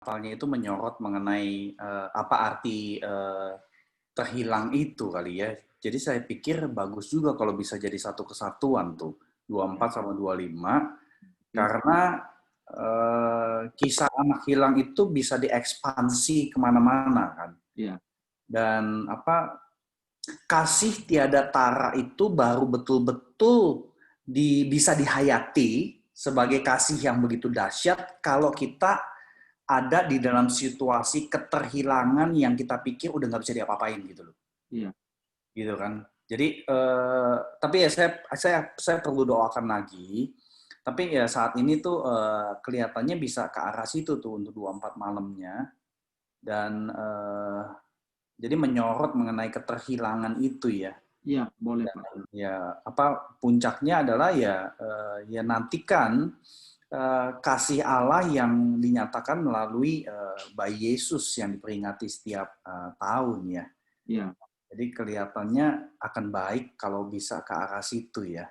Natalnya itu menyorot mengenai apa arti terhilang itu kali ya. Jadi saya pikir bagus juga kalau bisa jadi satu kesatuan tuh 24 sama 25 Ya, karena kisah anak hilang itu bisa diekspansi kemana-mana kan. ya, Dan apa kasih tiada tara itu baru betul-betul bisa dihayati sebagai kasih yang begitu dahsyat kalau kita ada di dalam situasi keterhilangan yang kita pikir udah nggak bisa diapa-apain gitu loh, ya, gitu kan. Jadi tapi ya saya perlu doakan lagi. Tapi ya saat ini tuh kelihatannya bisa ke arah situ tuh untuk 24 malamnya dan jadi menyorot mengenai keterhilangan itu ya. ya, boleh Dan Pak. ya apa puncaknya adalah ya ya nantikan kasih Allah yang dinyatakan melalui bayi Yesus yang diperingati setiap tahun ya. Ya, Jadi kelihatannya akan baik kalau bisa ke arah situ ya.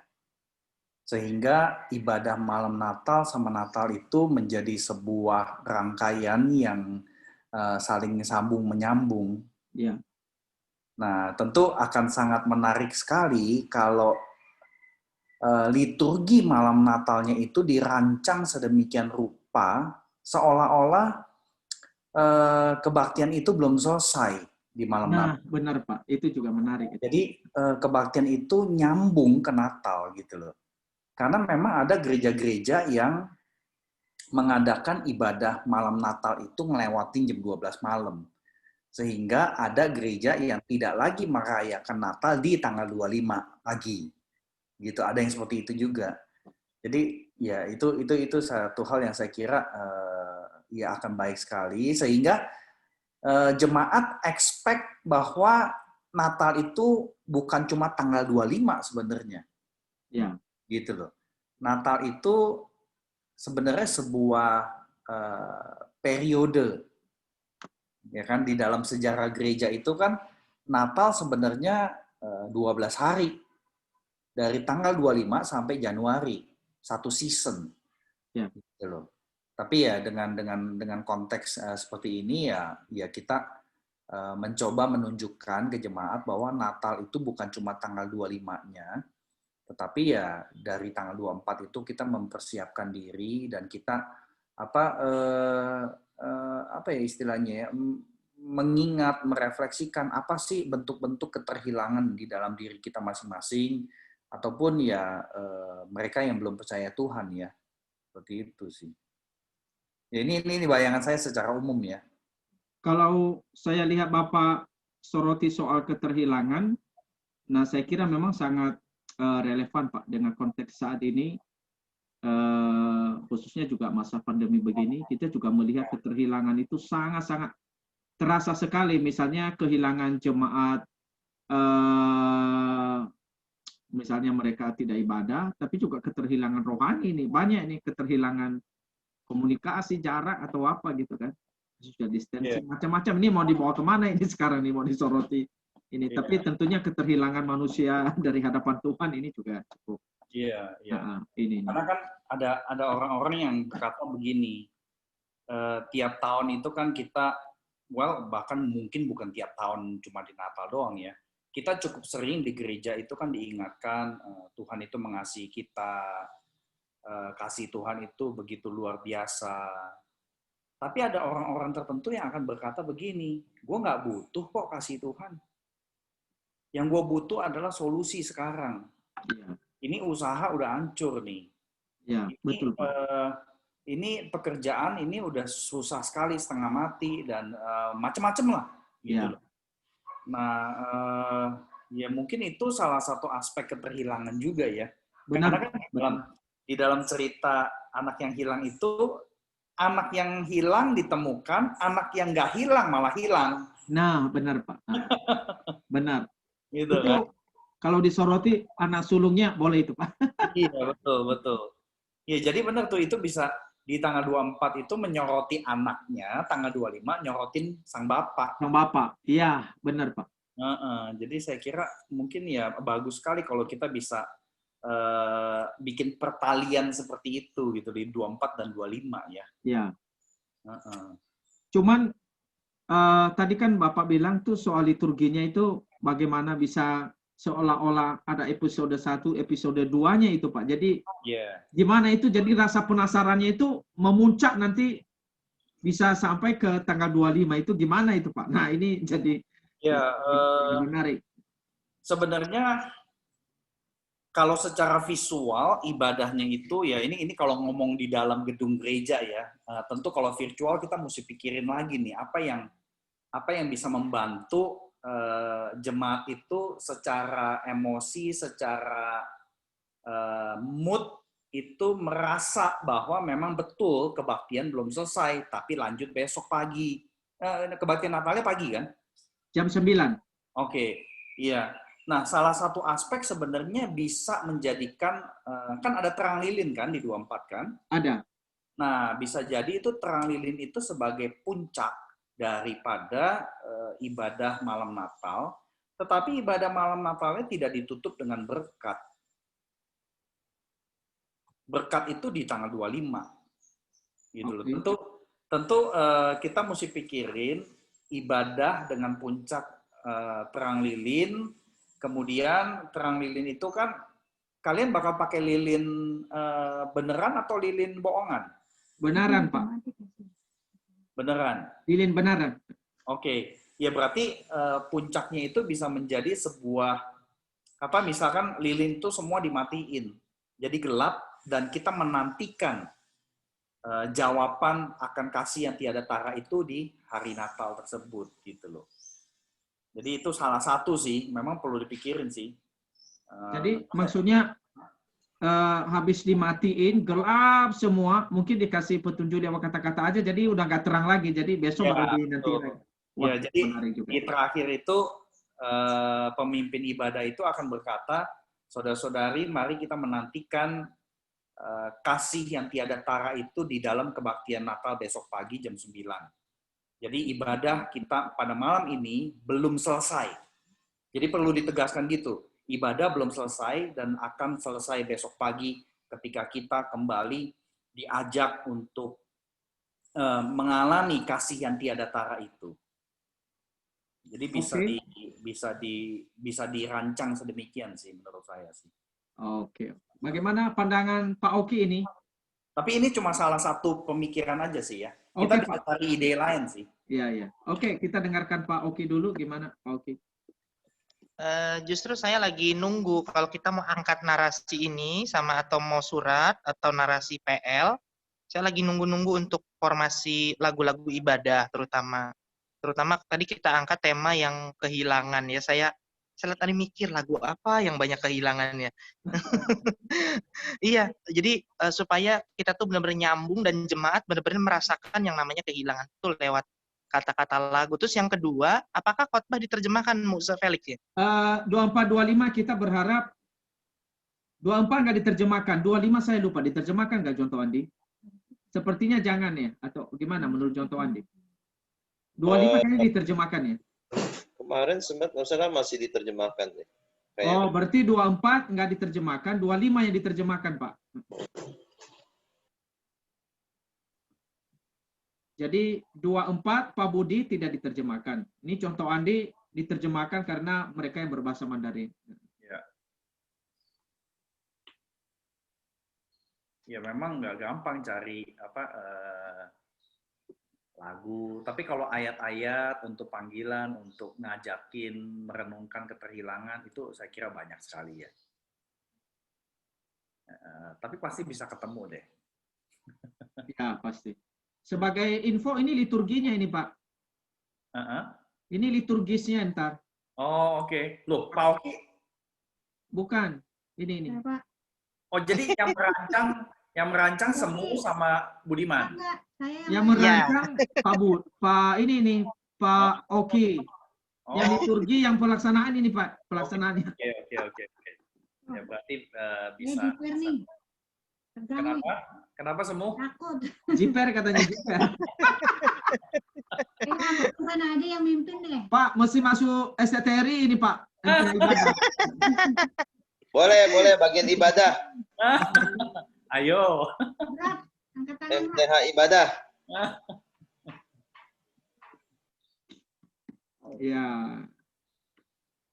Sehingga ibadah malam Natal sama Natal itu menjadi sebuah rangkaian yang saling sambung menyambung. ya, Nah, tentu akan sangat menarik sekali kalau liturgi malam Natalnya itu dirancang sedemikian rupa seolah-olah kebaktian itu belum selesai di malam nah Natal. benar Pak, itu juga menarik itu. Jadi kebaktian itu nyambung ke Natal gitu loh. Karena memang ada gereja-gereja yang mengadakan ibadah malam Natal itu ngelewatin jam 12 malam. Sehingga ada gereja yang tidak lagi merayakan Natal di tanggal 25 pagi. Gitu, ada yang seperti itu juga. Jadi ya itu satu hal yang saya kira ya akan baik sekali sehingga jemaat expect bahwa Natal itu bukan cuma tanggal 25 sebenarnya. Ya, Gitu loh. Natal itu sebenarnya sebuah periode ya kan di dalam sejarah gereja itu kan Natal sebenarnya 12 hari dari tanggal 25 sampai Januari, satu season ya, gitu loh. Tapi ya dengan konteks seperti ini ya kita mencoba menunjukkan ke jemaat bahwa Natal itu bukan cuma tanggal 25-nya, tetapi ya dari tanggal 24 itu kita mempersiapkan diri dan kita apa apa ya istilahnya ya mengingat, merefleksikan apa sih bentuk-bentuk keterhilangan di dalam diri kita masing-masing ataupun ya mereka yang belum percaya Tuhan ya. Seperti itu sih. Ya, ini bayangan saya secara umum ya. kalau saya lihat Bapak soroti soal keterhilangan, nah saya kira memang sangat relevan Pak dengan konteks saat ini, khususnya juga masa pandemi begini, kita juga melihat keterhilangan itu sangat-sangat terasa sekali. Misalnya kehilangan jemaat, eh, misalnya mereka tidak ibadah, tapi juga keterhilangan rohani nih, banyak nih keterhilangan komunikasi, jarak atau apa gitu kan. Social Iya, distancing, macam-macam. Ini mau dibawa kemana ini sekarang nih, mau disoroti ini. Tapi iya, tentunya keterhilangan manusia dari hadapan Tuhan ini juga cukup. iya, iya. Ini nih. Karena kan ada orang-orang yang berkata begini, tiap tahun itu kan kita, well bahkan mungkin bukan tiap tahun cuma di Natal doang ya. Kita cukup sering di gereja itu kan diingatkan Tuhan itu mengasihi kita, kasih Tuhan itu begitu luar biasa. Tapi ada orang-orang tertentu yang akan berkata begini, gue nggak butuh kok kasih Tuhan. Yang gue butuh adalah solusi sekarang. Ya, Ini usaha udah hancur nih. ya, Ini betul Pak. ini pekerjaan ini udah susah sekali setengah mati dan macam-macam lah gitu Ya, loh. Nah ya mungkin itu salah satu aspek keterhilangan juga ya. benar Karena Pak, kan betul. di dalam cerita anak yang hilang itu anak yang hilang ditemukan, anak yang nggak hilang malah hilang, Nah, benar Pak. Benar. gitu kan? Itu kalau disoroti anak sulungnya boleh itu Pak. Iya betul betul. Ya, jadi benar tuh itu bisa di tanggal 24 itu menyoroti anaknya, tanggal 25 nyorotin sang bapak. Sang bapak. Iya, benar Pak. Jadi saya kira mungkin ya bagus sekali kalau kita bisa bikin pertalian seperti itu gitu di 24 dan 25 ya. Ya. Heeh. Cuman tadi kan Bapak bilang tuh soal liturginya itu bagaimana bisa seolah-olah ada episode 1, episode 2-nya itu Pak. Jadi gimana itu, jadi rasa penasarannya itu memuncak nanti bisa sampai ke tanggal 25 itu gimana itu Pak? Nah ini jadi menarik. Sebenarnya kalau secara visual ibadahnya itu ya ini kalau ngomong di dalam gedung gereja ya, tentu kalau virtual kita mesti pikirin lagi nih apa yang bisa membantu jemaat itu secara emosi, secara mood itu merasa bahwa memang betul kebaktian belum selesai, tapi lanjut besok pagi. Kebaktian Natalnya pagi kan? Jam 9. Oke, iya. Nah, salah satu aspek sebenarnya bisa menjadikan, kan ada terang lilin kan di 24 kan? Ada. Nah, bisa jadi itu terang lilin itu sebagai puncak daripada ibadah malam Natal, tetapi ibadah malam Natalnya tidak ditutup dengan berkat. Berkat itu di tanggal 25. Gitu loh. Tentu kita mesti pikirin ibadah dengan puncak terang lilin, kemudian terang lilin itu kan kalian bakal pakai lilin beneran atau lilin bohongan? Beneran, Pak. Beneran. Lilin beneran. Oke. Ya berarti puncaknya itu bisa menjadi sebuah misalkan lilin itu semua dimatiin. Jadi gelap dan kita menantikan jawaban akan kasih yang tiada tara itu di hari Natal tersebut gitu loh. Jadi itu salah satu sih, memang perlu dipikirin sih. Jadi maksudnya habis dimatiin, gelap semua, mungkin dikasih petunjuk lewat kata-kata aja, jadi udah nggak terang lagi, jadi besok baru nanti lagi. Ya, jadi di terakhir itu pemimpin ibadah itu akan berkata, saudara-saudari, mari kita menantikan kasih yang tiada tara itu di dalam kebaktian Natal besok pagi jam 9. Jadi ibadah kita pada malam ini belum selesai. Jadi perlu ditegaskan gitu, ibadah belum selesai dan akan selesai besok pagi ketika kita kembali diajak untuk mengalami kasih yang tiada tara itu. Jadi bisa dirancang sedemikian sih menurut saya sih. Oke. Bagaimana pandangan Pak Oki ini? Tapi ini cuma salah satu pemikiran aja sih ya. Kita bisa cari ide lain sih. Iya, iya. Oke, kita dengarkan Pak Oki dulu. Gimana Pak Oki? Justru saya lagi nunggu kalau kita mau angkat narasi ini sama atau mau surat atau narasi PL, saya lagi nunggu-nunggu untuk formasi lagu-lagu ibadah terutama tadi kita angkat tema yang kehilangan ya. Saya tadi mikir lagu apa yang banyak kehilangannya. Iya, jadi supaya kita tuh benar-benar nyambung dan jemaat benar-benar merasakan yang namanya kehilangan itu lewat kata-kata lagu. Terus yang kedua, apakah khotbah diterjemahkan Musa Felix ya? 24-25 kita berharap 24 nggak diterjemahkan, 25 saya lupa diterjemahkan nggak Jonto Andi? Sepertinya jangan ya, atau gimana menurut Jonto Andi? 25 kayaknya diterjemahkan ya? Kemarin sebenarnya masih diterjemahkan ya. Oh, berarti 24 nggak diterjemahkan, 25 yang diterjemahkan Pak. Jadi 24 Pak Budi tidak diterjemahkan. Ini contoh Andi diterjemahkan karena mereka yang berbahasa Mandarin. Ya, ya memang nggak gampang cari lagu. Tapi kalau ayat-ayat untuk panggilan, untuk ngajakin merenungkan keterhilangan itu saya kira banyak sekali ya. Tapi pasti bisa ketemu deh. Ya pasti. Sebagai info, ini liturginya ini, Pak. Ini liturgisnya ntar. Oh, oke. Loh, Pak Oki? Bukan. Ini. Ya, Pak. Oh, jadi yang merancang Semu sama Budiman? Enggak, yang merancang Pak Oki. Oh. Yang liturgi, yang pelaksanaan ini, Pak. Pelaksanaannya. Oke. Ya, berarti bisa. Kenapa Semu? Takut. Jiper katanya Jiper. Bukan ada yang mimpin deh. Pak, mesti masuk STTRI ini, Pak. Boleh bagian ibadah. Ayo. MTH ibadah. Ya.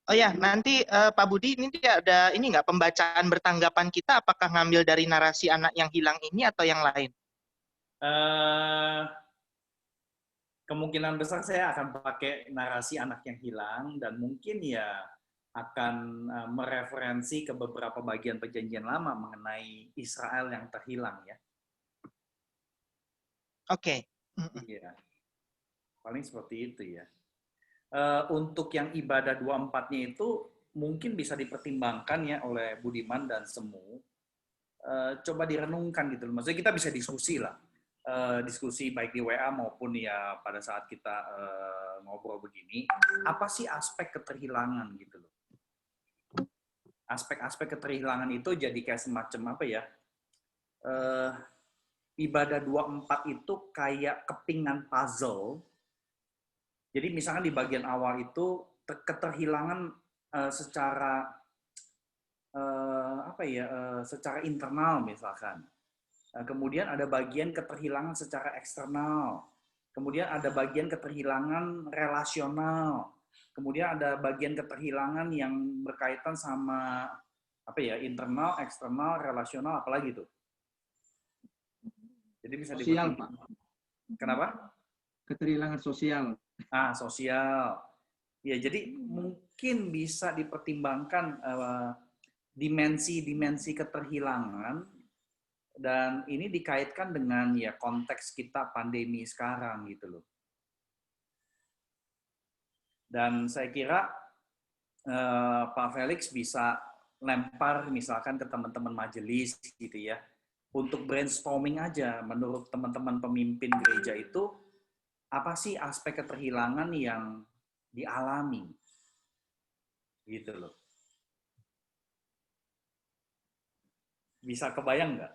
Oh ya, nanti Pak Budi ini ada ini nggak pembacaan bertanggapan kita apakah ngambil dari narasi anak yang hilang ini atau yang lain? Kemungkinan besar saya akan pakai narasi anak yang hilang dan mungkin ya akan mereferensi ke beberapa bagian perjanjian lama mengenai Israel yang terhilang ya. Oke. Iya. Paling seperti itu ya. Untuk yang ibadah 24-nya itu mungkin bisa dipertimbangkan ya oleh Budiman dan Semu. Coba direnungkan gitu. Maksudnya kita bisa diskusi lah. Diskusi baik di WA maupun ya pada saat kita ngobrol begini. Apa sih aspek keterhilangan gitu loh. Aspek-aspek keterhilangan itu jadi kayak semacam apa ya, ibadah 24 itu kayak kepingan puzzle. Jadi misalnya di bagian awal itu keterhilangan secara secara internal misalkan. Kemudian ada bagian keterhilangan secara eksternal. Kemudian ada bagian keterhilangan relasional. Kemudian ada bagian keterhilangan yang berkaitan sama apa ya, internal, eksternal, relasional, apalagi itu. Jadi bisa Sosial, Pak. Kenapa? Keterhilangan sosial. Sosial. Ya, jadi mungkin bisa dipertimbangkan dimensi-dimensi keterhilangan, dan ini dikaitkan dengan ya konteks kita pandemi sekarang gitu loh. Dan saya kira Pak Felix bisa lempar misalkan ke teman-teman majelis gitu ya, untuk brainstorming aja menurut teman-teman pemimpin gereja itu apa sih aspek keterhilangan yang dialami gitu loh. Bisa kebayang nggak?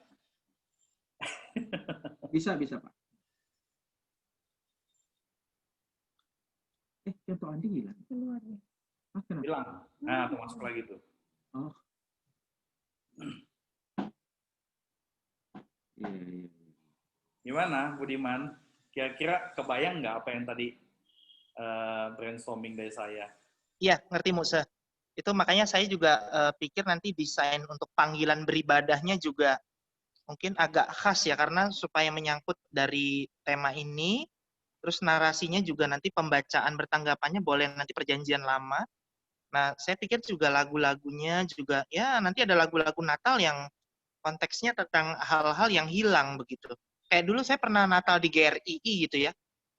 Bisa Pak. Contoh Andi hilang. Keluar ya. Hilang. Nah, aku masuk lagi tuh. Oh. Iya. Gimana, Budiman? Kira-kira kebayang nggak apa yang tadi brainstorming dari saya? Iya, ngerti Musa. Itu makanya saya juga pikir nanti desain untuk panggilan beribadahnya juga mungkin agak khas ya, karena supaya menyangkut dari tema ini, terus narasinya juga nanti pembacaan bertanggapannya boleh nanti perjanjian lama. Nah, saya pikir juga lagu-lagunya juga, ya nanti ada lagu-lagu Natal yang konteksnya tentang hal-hal yang hilang begitu. Kayak dulu saya pernah Natal di GRII gitu ya,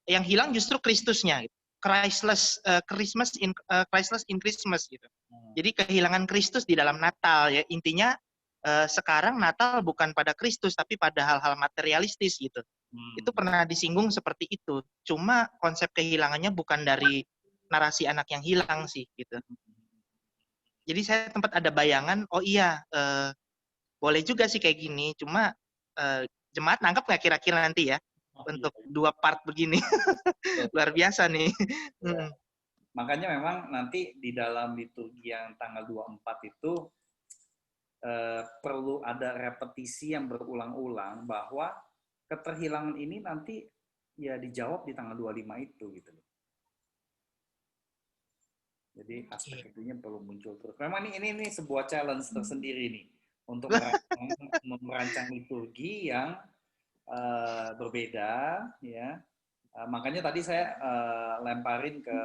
yang hilang justru Kristusnya, gitu. Christless in Christmas gitu. Jadi kehilangan Kristus di dalam Natal ya, intinya sekarang Natal bukan pada Kristus tapi pada hal-hal materialistis gitu. Itu pernah disinggung seperti itu. Cuma konsep kehilangannya bukan dari narasi anak yang hilang sih gitu. Jadi saya tempat ada bayangan, oh iya boleh juga sih kayak gini. Cuma jemaat nangkep nggak kira-kira nanti ya untuk dua part begini? Luar biasa nih. Ya. Makanya memang nanti di dalam liturgi yang tanggal 24 itu perlu ada repetisi yang berulang-ulang bahwa keterhilangan ini nanti ya dijawab di tanggal 25 itu gitu loh. Jadi aspek itunya perlu muncul terus. Memang ini sebuah challenge tersendiri nih untuk merancang liturgi yang berbeda ya. Makanya tadi saya lemparin ke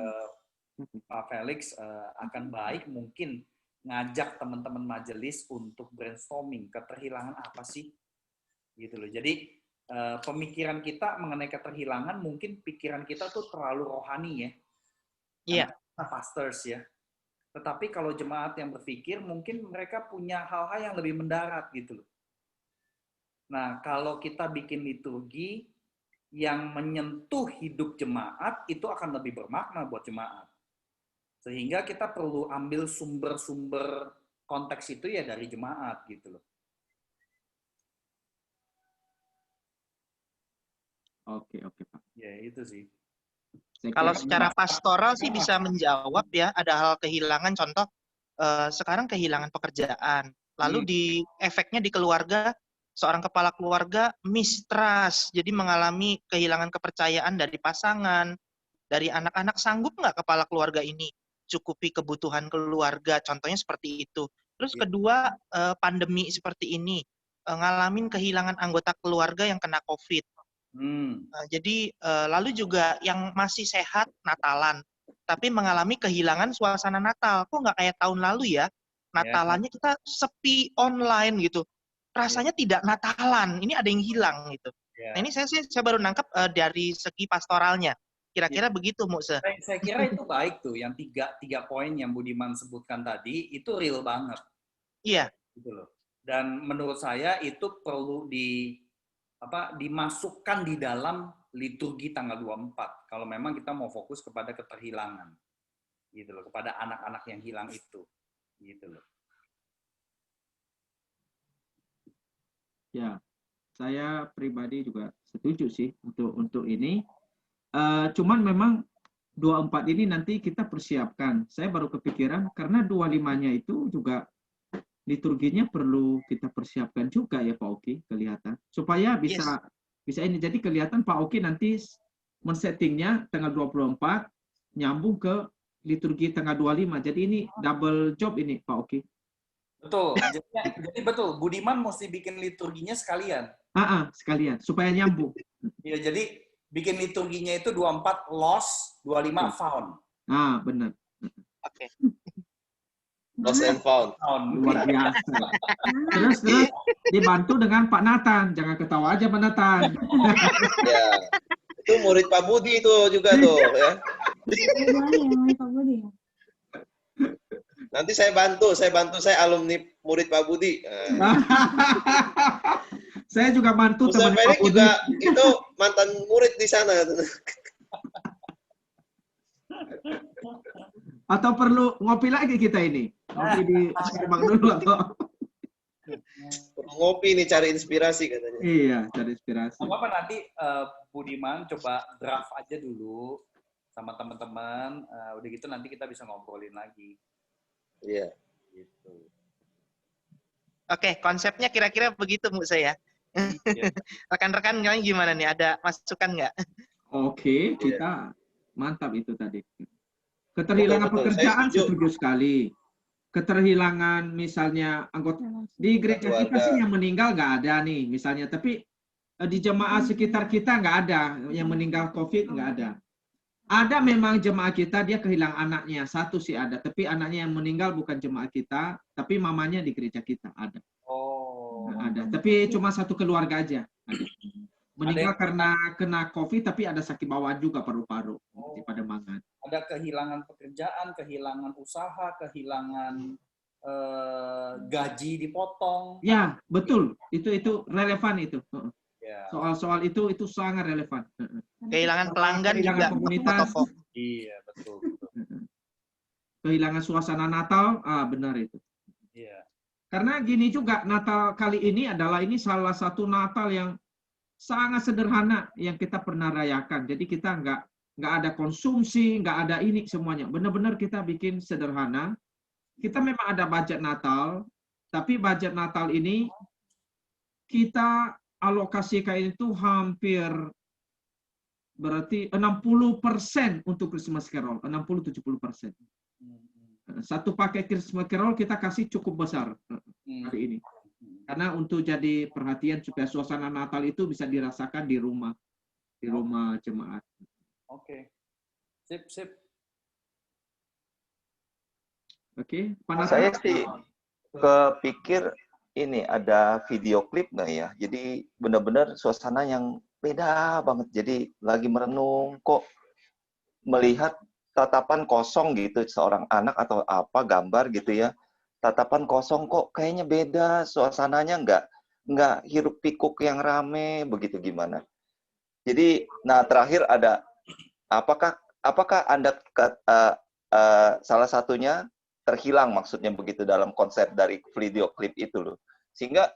Pak Felix, akan baik mungkin ngajak teman-teman majelis untuk brainstorming keterhilangan apa sih gitu loh. Jadi pemikiran kita mengenai keterhilangan, mungkin pikiran kita tuh terlalu rohani ya. Iya. Pastors ya. Tetapi kalau jemaat yang berpikir, mungkin mereka punya hal-hal yang lebih mendarat gitu loh. Nah, kalau kita bikin liturgi yang menyentuh hidup jemaat, itu akan lebih bermakna buat jemaat. Sehingga kita perlu ambil sumber-sumber konteks itu ya dari jemaat gitu loh. Oke Pak. Ya itu sih. Kalau secara pastoral sih bisa menjawab ya, ada hal kehilangan, contoh sekarang kehilangan pekerjaan, lalu di efeknya di keluarga, seorang kepala keluarga mistrust, jadi mengalami kehilangan kepercayaan dari pasangan, Dari anak-anak sanggup nggak kepala keluarga ini cukupi kebutuhan keluarga, contohnya seperti itu. Terus kedua, pandemi seperti ini, ngalamin kehilangan anggota keluarga yang kena COVID. Jadi lalu juga yang masih sehat Natalan, tapi mengalami kehilangan suasana Natal. Kok nggak kayak tahun lalu ya? Natalannya kita sepi online gitu. Rasanya tidak Natalan. Ini ada yang hilang gitu. Nah ini saya baru nangkep dari segi pastoralnya. Kira-kira begitu, Mukse. Saya kira itu baik tuh, yang tiga poin yang Budiman sebutkan tadi itu real banget. Iya. Gitu loh. Dan menurut saya itu perlu dimasukkan di dalam liturgi tanggal 24 kalau memang kita mau fokus kepada keterhilangan, gitu loh, kepada anak-anak yang hilang itu, gitu loh. Ya, saya pribadi juga setuju sih untuk ini. Cuman memang 24 ini nanti kita persiapkan. Saya baru kepikiran karena 25-nya itu juga liturginya perlu kita persiapkan juga ya Pak Oki, kelihatan. Supaya bisa ini. Jadi kelihatan Pak Oki nanti men-settingnya tanggal 24 nyambung ke liturgi tanggal 25. Jadi ini double job ini Pak Oki. Betul. Jadi betul, Budiman mesti bikin liturginya sekalian. Sekalian supaya nyambung. Ya, jadi bikin liturginya itu 24 lost, 25 found. Benar. Oke. Lost and found. Luar biasa. Terus dibantu dengan Pak Nathan. Jangan ketawa aja Pak Nathan. Ya. Itu murid Pak Budi itu juga tuh ya. Pak Budi. Nanti saya bantu saya alumni murid Pak Budi. Saya juga bantu teman Pak Budi. Juga itu mantan murid di sana. Atau perlu ngopi lagi kita ini? Ngopi di Starbucks dulu atau? Ngopi nih, cari inspirasi katanya. Iya, cari inspirasi. Apa nanti Budiman coba draft aja dulu sama teman-teman. Udah gitu nanti kita bisa ngobrolin lagi. Iya. Gitu. Oke, konsepnya kira-kira begitu Bu saya. Rekan-rekan gimana nih? Ada masukan nggak? Oke, kita mantap itu tadi. Keterhilangan pekerjaan setuju sekali. Keterhilangan misalnya anggota di gereja kita sih yang meninggal nggak ada nih misalnya, tapi di jemaah sekitar kita nggak ada yang meninggal COVID, nggak ada. Ada memang jemaah kita dia kehilangan anaknya, satu sih ada, tapi anaknya yang meninggal bukan jemaah kita, tapi mamanya di gereja kita ada. Ada, tapi cuma satu keluarga aja. Ada. Meninggal karena kena COVID, tapi ada sakit bawaan juga paru-paru di Pademangan. Ada kehilangan pekerjaan, kehilangan usaha, kehilangan gaji dipotong. Ya, betul. Itu relevan itu. Soal-soal itu sangat relevan. Kehilangan pelanggan juga. Komunitas. Iya, betul. Kehilangan suasana Natal, benar itu. Iya. Karena gini juga, Natal kali ini adalah salah satu Natal yang sangat sederhana yang kita pernah rayakan. Jadi kita nggak ada konsumsi, nggak ada ini semuanya. Benar-benar kita bikin sederhana. Kita memang ada budget Natal, tapi budget Natal ini kita alokasikan itu hampir berarti 60% untuk Christmas Carol, 60-70%. Satu paket Christmas Carol kita kasih cukup besar hari ini. Karena untuk jadi perhatian supaya suasana Natal itu bisa dirasakan di rumah jemaat. Oke. Sip. Oke, saya sih kepikir ini ada video klip nggak ya? Jadi benar-benar suasana yang beda banget. Jadi lagi merenung kok melihat tatapan kosong gitu seorang anak atau apa gambar gitu ya. Tatapan kosong kok kayaknya beda, suasananya nggak hiruk pikuk yang rame begitu gimana. Jadi nah terakhir ada apakah Anda salah satunya terhilang maksudnya begitu dalam konsep dari video klip itu loh. Sehingga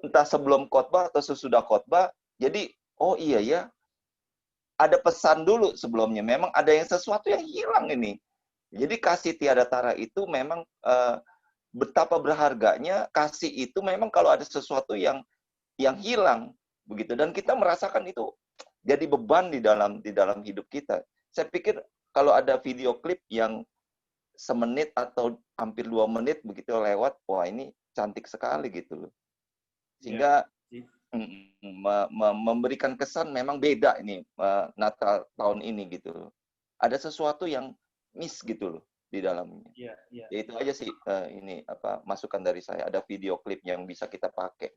entah sebelum khotbah atau sesudah khotbah, jadi oh iya ya, ada pesan dulu sebelumnya. Memang ada yang sesuatu yang hilang ini. Jadi kasih tiada tara itu memang betapa berharganya kasih itu memang kalau ada sesuatu yang hilang begitu dan kita merasakan itu jadi beban di dalam hidup kita. Saya pikir kalau ada video klip yang semenit atau hampir 2 menit begitu lewat, wah ini cantik sekali gitu loh. Sehingga memberikan kesan memang beda ini Natal tahun ini gitu loh. Ada sesuatu yang miss gitu loh di dalamnya. Ya itu aja sih ini masukan dari saya. Ada video klip yang bisa kita pakai.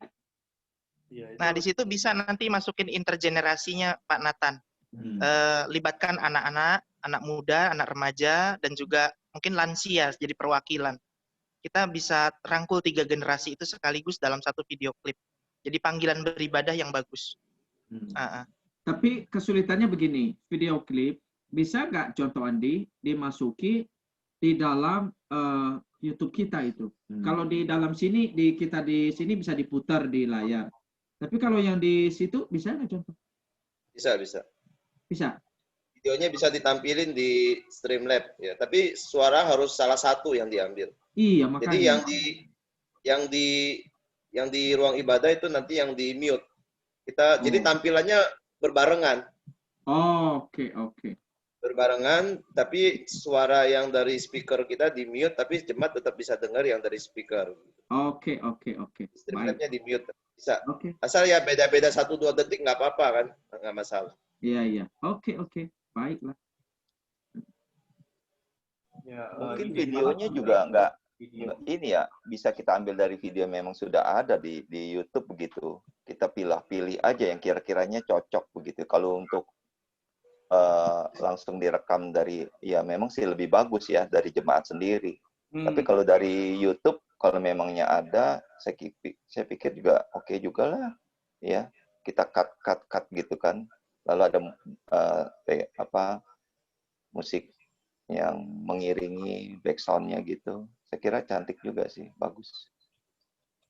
Nah, di situ bisa nanti masukin intergenerasinya, Pak Nathan. Libatkan anak-anak, anak muda, anak remaja, dan juga mungkin lansia jadi perwakilan. Kita bisa rangkul 3 generasi itu sekaligus dalam satu video klip. Jadi panggilan beribadah yang bagus. Tapi kesulitannya begini, video klip bisa nggak contoh Andi dimasuki di dalam YouTube kita itu? Kalau di dalam sini, kita di sini bisa diputar di layar. Tapi kalau yang di situ bisa nggak contoh? Bisa. Bisa. Videonya bisa ditampilin di Streamlab ya, tapi suara harus salah satu yang diambil. Iya, makanya. Jadi yang di ruang ibadah itu nanti yang di mute. Jadi tampilannya berbarengan. Oke. Berbarengan, tapi suara yang dari speaker kita di mute, tapi jemaat tetap bisa dengar yang dari speaker. Oke. Streamlabnya di mute bisa. Oke. Asal ya beda-beda 1-2 detik nggak apa-apa kan, nggak masalah. Iya. Oke. Baiklah. Mungkin videonya juga nggak ini ya, bisa kita ambil dari video memang sudah ada di YouTube begitu. Kita pilih aja yang kira-kiranya cocok begitu. Kalau untuk langsung direkam dari, ya memang sih lebih bagus ya dari jemaat sendiri. Tapi kalau dari YouTube, kalau memangnya ada, saya pikir juga oke juga lah, ya kita cut gitu kan. Lalu ada musik yang mengiringi backsound-nya gitu. Saya kira cantik juga sih, bagus.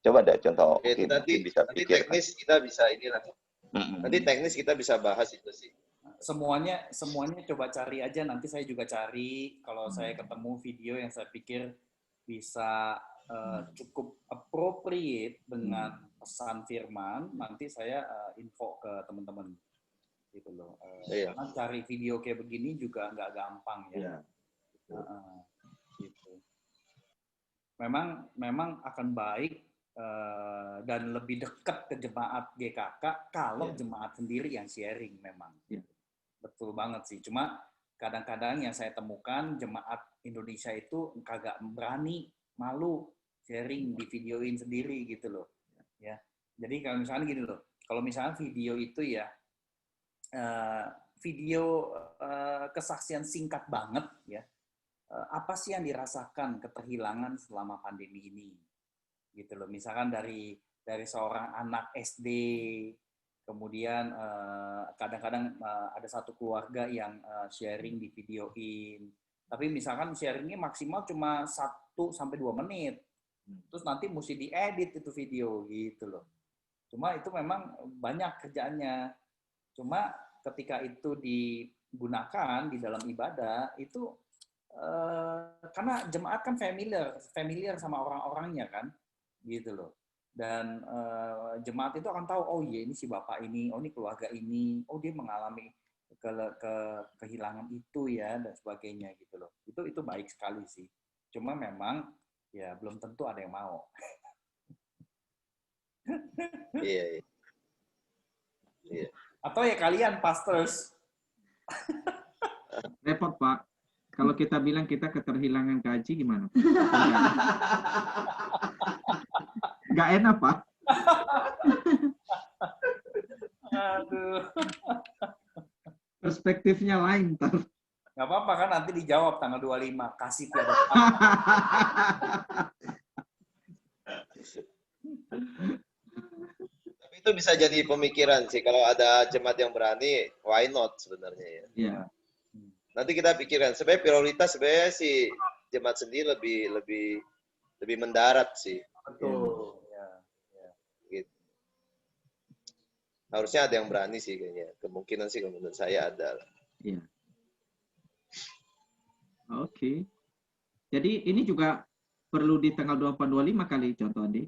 Coba deh contoh. Nanti teknis kita bisa inilah. Nanti teknis kita bisa bahas itu sih. Semuanya coba cari aja, nanti saya juga cari kalau saya ketemu video yang saya pikir bisa cukup appropriate dengan pesan firman, nanti saya info ke teman-teman gitu loh. Karena cari video kayak begini juga nggak gampang ya. Gitu. Memang akan baik dan lebih dekat ke jemaat GKK kalau jemaat sendiri yang sharing memang. Betul banget sih. Cuma kadang-kadang yang saya temukan jemaat Indonesia itu kagak berani, malu sharing, di videoin sendiri gitu loh. Ya. Jadi kalau misalnya gini loh, kalau misalnya video itu ya video kesaksian singkat banget ya. Apa sih yang dirasakan keterhilangan selama pandemi ini? Gitu loh. Misalkan dari seorang anak SD, kemudian kadang-kadang ada satu keluarga yang sharing di videoin. Tapi misalkan sharingnya maksimal cuma 1-2 menit. Terus nanti mesti diedit itu video gitu loh. Cuma itu memang banyak kerjaannya. Cuma ketika itu digunakan di dalam ibadah itu karena jemaat kan familiar sama orang-orangnya kan, gitu loh. Dan jemaat itu akan tahu, oh iya ini si bapak ini, oh ini keluarga ini, oh dia mengalami kehilangan itu ya dan sebagainya gitu loh. Itu baik sekali sih. Cuma memang ya belum tentu ada yang mau. Iya. Atau ya kalian pastors. Repot Pak. Kalau kita bilang kita keterhilangan gaji gimana? Nggak enak Pak. Aduh. Perspektifnya lain ntar. Nggak apa-apa kan nanti dijawab tanggal 25. Kasih tiada. Tapi itu bisa jadi pemikiran sih. Kalau ada jemaat yang berani, why not sebenarnya ya. Iya. Nanti kita pikirkan. Sebenarnya prioritas sebenarnya si jemaat sendiri lebih mendarat sih. Betul. Gitu. Harusnya ada yang berani sih kayaknya. Kemungkinan sih menurut saya ada. Iya. Oke. Jadi ini juga perlu di tanggal 24-25 kali contoh Andi.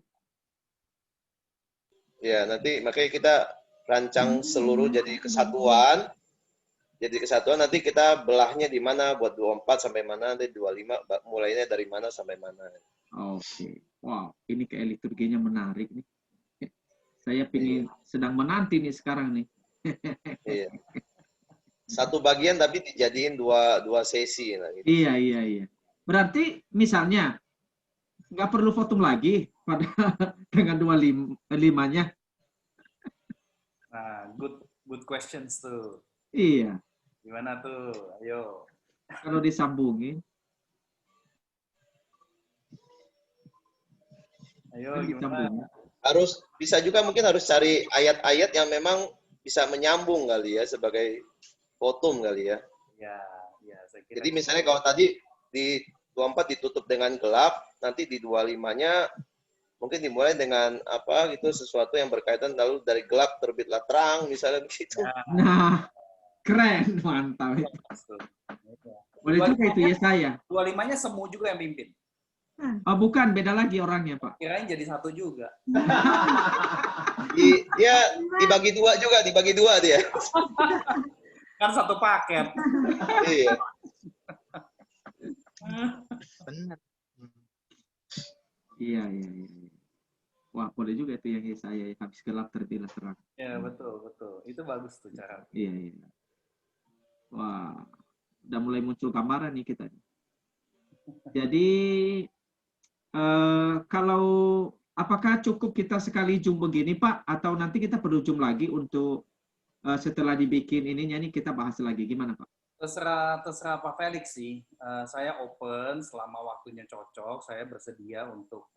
Ya, nanti makanya kita rancang seluruh jadi kesatuan. Jadi kesatuan nanti kita belahnya di mana buat 24 sampai mana, nanti 25 mulainya dari mana sampai mana. Oke. Wow, ini kayak liturginya menarik nih. Saya pingin sedang menanti nih sekarang nih. Iya. Satu bagian tapi dijadiin dua sesi. Nah, gitu. Iya. Berarti misalnya nggak perlu votum lagi pada dengan 25-nya. Nah, good questions tuh. Iya. Gimana tuh? Ayo. Kalau disambungin. Ayo gimana? Bisa juga mungkin harus cari ayat-ayat yang memang bisa menyambung kali ya sebagai votum kali ya. Ya, saya kira. Jadi misalnya kalau tadi di 24 ditutup dengan gelap, nanti di 25-nya mungkin dimulai dengan apa gitu sesuatu yang berkaitan lalu dari gelap terbitlah terang misalnya begitu. Nah, keren, mantap. Boleh juga itu ya saya. 25-nya semu juga yang pimpin. Oh, bukan, beda lagi orangnya, Pak. Kirain jadi satu juga. Dia dibagi dua dia. Kan satu paket. Iya. Benar. Iya. Wah, boleh juga itu yang saya habis gelap terbitlah terang. Ya, betul. Itu bagus tuh cara. Iya. Wah, udah mulai muncul gambaran nih kita. Jadi, kalau apakah cukup kita sekali zoom begini, Pak? Atau nanti kita perlu zoom lagi untuk setelah dibikin ininya nih kita bahas lagi. Gimana, Pak? Terserah Pak Felix sih. Saya open selama waktunya cocok. Saya bersedia untuk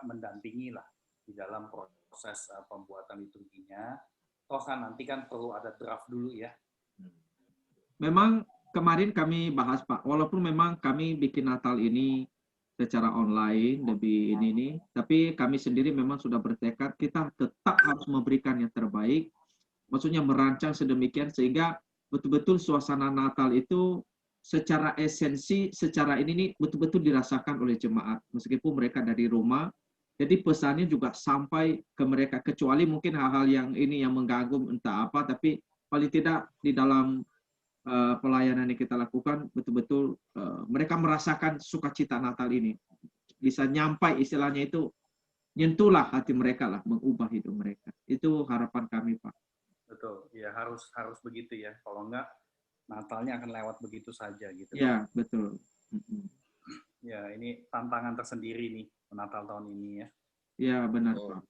mendampingi lah di dalam proses pembuatan liturginya. Toh kan nanti kan perlu ada draft dulu ya. Memang kemarin kami bahas, Pak, walaupun memang kami bikin Natal ini secara online lebih ini, tapi kami sendiri memang sudah bertekad kita tetap harus memberikan yang terbaik. Maksudnya merancang sedemikian sehingga betul-betul suasana Natal itu secara esensi, secara ini nih betul-betul dirasakan oleh jemaat meskipun mereka dari rumah. Jadi pesannya juga sampai ke mereka, kecuali mungkin hal-hal yang ini yang mengganggu entah apa, tapi paling tidak di dalam pelayanan yang kita lakukan betul-betul mereka merasakan sukacita Natal ini, bisa nyampai istilahnya itu nyentuhlah hati mereka lah, mengubah hidup mereka. Itu harapan kami, Pak. Betul, ya harus begitu ya. Kalau enggak Natalnya akan lewat begitu saja gitu. Ya, betul. Ya, ini tantangan tersendiri nih Natal tahun ini ya. Ya, benar, Pak.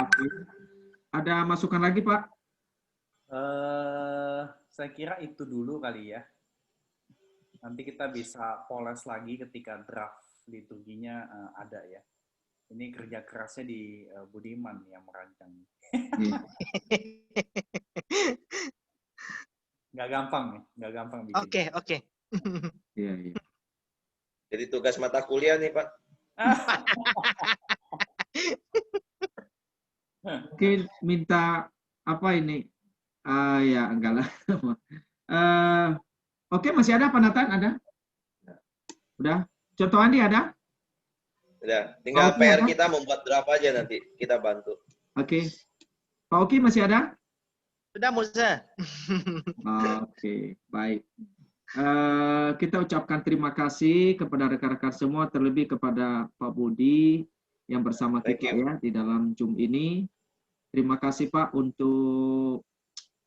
Oke. Ada masukan lagi, Pak? Saya kira itu dulu kali ya. Nanti kita bisa poles lagi ketika draft liturginya ada ya. Ini kerja kerasnya di Budiman yang merancang. Nggak gampang nih, nggak gampang bikin. Oke. Iya. Jadi tugas mata kuliah nih, Pak. Mungkin minta apa ini? Ya, enggak lah. Oke, masih ada Pak Nathan? Ada? Udah? Contoh Andi ada? Udah, tinggal PR kita membuat draft aja nanti, kita bantu. Oke. Pak Oki masih ada? Sudah, Musa. Oke, baik. Kita ucapkan terima kasih kepada rekan-rekan semua, terlebih kepada Pak Budi yang bersama kita ya di dalam Zoom ini. Terima kasih Pak untuk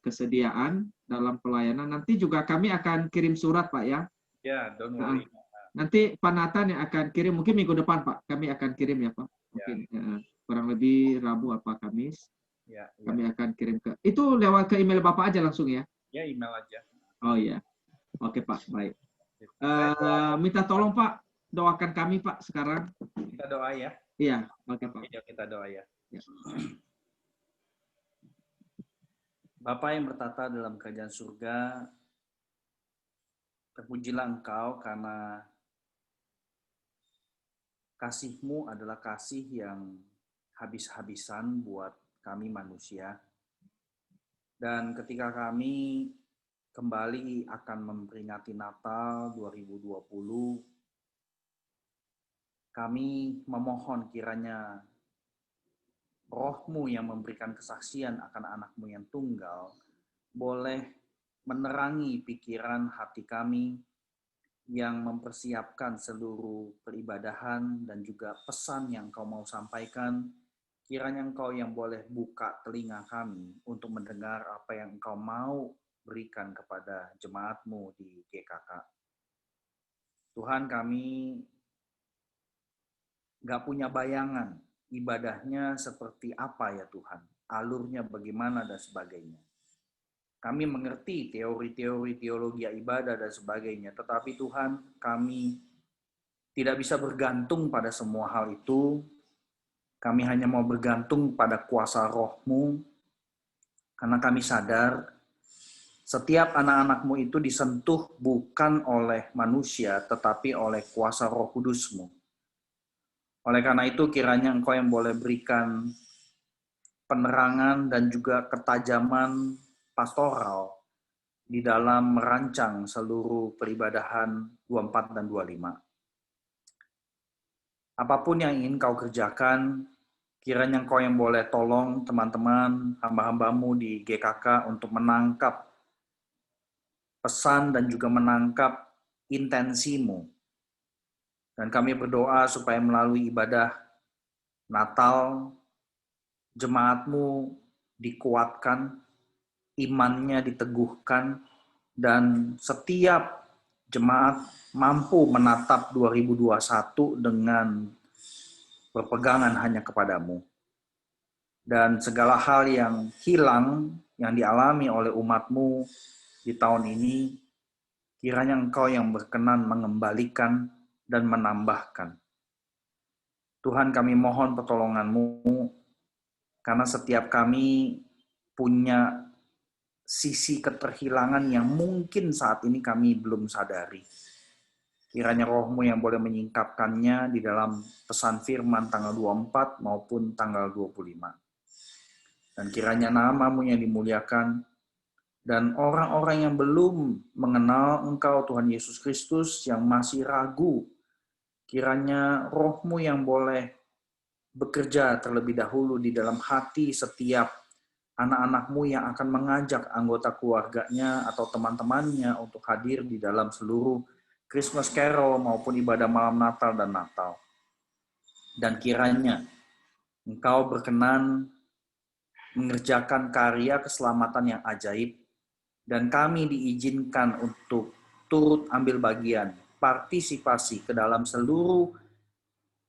kesediaan dalam pelayanan. Nanti juga kami akan kirim surat Pak ya. Ya, don't worry. Nanti Pak Nathan yang akan kirim, mungkin minggu depan Pak. Kami akan kirim ya Pak. Mungkin kurang lebih Rabu apa Kamis. Ya. Kami akan kirim ke. Itu lewat ke email Bapak aja langsung ya? Ya, email aja. Oh iya. Oke Pak, baik. Minta tolong Pak, doakan kami Pak sekarang. Kita doa ya. Iya, oke Pak. Ya, kita doa ya. Ya. Bapa yang bertata dalam kerajaan surga, terpujilah Engkau karena kasih-Mu adalah kasih yang habis-habisan buat kami manusia. Dan ketika kami kembali akan memperingati Natal 2020, kami memohon kiranya Roh-Mu yang memberikan kesaksian akan anak-Mu yang tunggal, boleh menerangi pikiran hati kami yang mempersiapkan seluruh peribadahan dan juga pesan yang Kau mau sampaikan. Kiranya Engkau yang boleh buka telinga kami untuk mendengar apa yang Engkau mau berikan kepada jemaat-Mu di GKK. Tuhan, kami gak punya bayangan ibadahnya seperti apa ya Tuhan, alurnya bagaimana dan sebagainya. Kami mengerti teori-teori teologi ibadah dan sebagainya, tetapi Tuhan, kami tidak bisa bergantung pada semua hal itu. Kami hanya mau bergantung pada kuasa Roh-Mu, karena kami sadar setiap anak-anak-Mu itu disentuh bukan oleh manusia, tetapi oleh kuasa Roh Kudus-Mu. Oleh karena itu, kiranya Engkau yang boleh berikan penerangan dan juga ketajaman pastoral di dalam merancang seluruh peribadahan 24 dan 25. Apapun yang ingin Kau kerjakan, kiranya Engkau yang boleh tolong teman-teman, hamba-hambamu di GKK untuk menangkap pesan dan juga menangkap intensi-Mu. Dan kami berdoa supaya melalui ibadah Natal, jemaat-Mu dikuatkan, imannya diteguhkan, dan setiap jemaat mampu menatap 2021 dengan berpegangan hanya kepadamu. Dan segala hal yang hilang, yang dialami oleh umat-Mu di tahun ini, kiranya Engkau yang berkenan mengembalikan dan menambahkan. Tuhan, kami mohon pertolongan-Mu, karena setiap kami punya sisi keterhilangan yang mungkin saat ini kami belum sadari. Kiranya Roh-Mu yang boleh menyingkapkannya di dalam pesan firman tanggal 24 maupun tanggal 25. Dan kiranya nama-Mu yang dimuliakan, dan orang-orang yang belum mengenal Engkau Tuhan Yesus Kristus yang masih ragu, kiranya Roh-Mu yang boleh bekerja terlebih dahulu di dalam hati setiap anak-anak-Mu yang akan mengajak anggota keluarganya atau teman-temannya untuk hadir di dalam seluruh Christmas Carol maupun ibadah malam Natal dan Natal. Dan kiranya Engkau berkenan mengerjakan karya keselamatan yang ajaib, dan kami diizinkan untuk turut ambil bagian, partisipasi ke dalam seluruh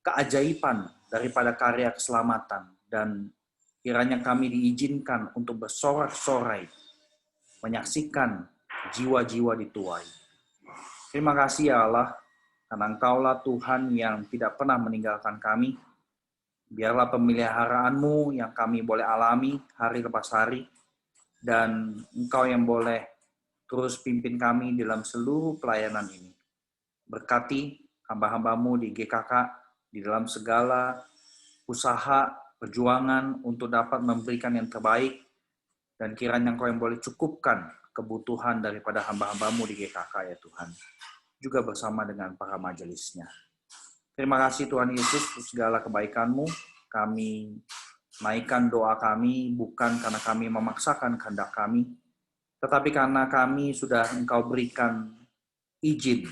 keajaiban daripada karya keselamatan. Dan kiranya kami diizinkan untuk bersorak-sorai, menyaksikan jiwa-jiwa dituai. Terima kasih ya Allah, karena Engkaulah Tuhan yang tidak pernah meninggalkan kami. Biarlah pemeliharaan-Mu yang kami boleh alami hari lepas hari, dan Engkau yang boleh terus pimpin kami dalam seluruh pelayanan ini. Berkati hamba-hamba-Mu di GKK, di dalam segala usaha, perjuangan untuk dapat memberikan yang terbaik, dan kiranya Engkau yang boleh cukupkan kebutuhan daripada hamba-hamba-Mu di GKK ya Tuhan, juga bersama dengan para majelisnya. Terima kasih Tuhan Yesus untuk segala kebaikan-Mu. Kami naikkan doa kami bukan karena kami memaksakan kehendak kami, tetapi karena kami sudah Engkau berikan izin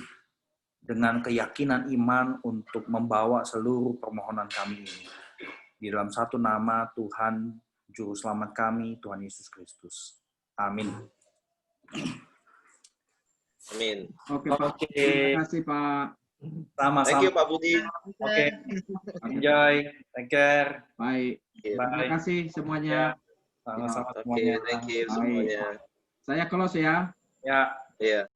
dengan keyakinan iman untuk membawa seluruh permohonan kami ini di dalam satu nama Tuhan Juru Selamat kami, Tuhan Yesus Kristus. Amin. Amin. Oke, Pak. Terima kasih, Pak. Sama-sama. Thank you, Pak Budi. Oke. Enjoy. Take care. Baik. Terima kasih semuanya. Sama-sama Oke, semuanya. thank you Baik. semuanya. Saya close ya. Ya. Iya.